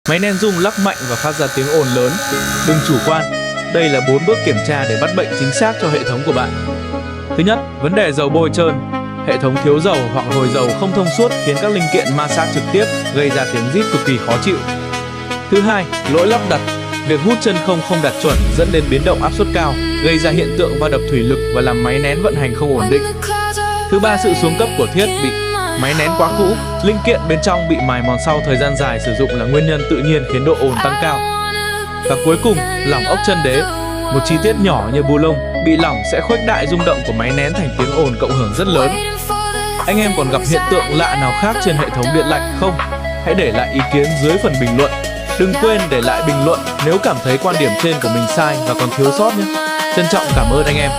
Máy nén rung lắc mạnh và phát ra tiếng ồn lớn. Đừng chủ quan. Đây là 4 bước kiểm tra để bắt bệnh chính xác cho hệ thống của bạn. Thứ nhất, vấn đề dầu bôi trơn. Hệ thống thiếu dầu hoặc hồi dầu không thông suốt khiến các linh kiện ma sát trực tiếp, gây ra tiếng rít cực kỳ khó chịu. Thứ hai, lỗi lắp đặt. Việc hút chân không đặt chuẩn dẫn đến biến động áp suất cao, gây ra hiện tượng va đập thủy lực và làm máy nén vận hành không ổn định. Thứ ba, sự xuống cấp của thiết bị. Máy nén quá cũ, linh kiện bên trong bị mài mòn sau thời gian dài sử dụng là nguyên nhân tự nhiên khiến độ ồn tăng cao. Và cuối cùng, lỏng ốc chân đế. Một chi tiết nhỏ như bu lông bị lỏng sẽ khuếch đại rung động của máy nén thành tiếng ồn cộng hưởng rất lớn. Anh em còn gặp hiện tượng lạ nào khác trên hệ thống điện lạnh không? Hãy để lại ý kiến dưới phần bình luận. Đừng quên để lại bình luận nếu cảm thấy quan điểm trên của mình sai và còn thiếu sót nhé. Trân trọng cảm ơn anh em.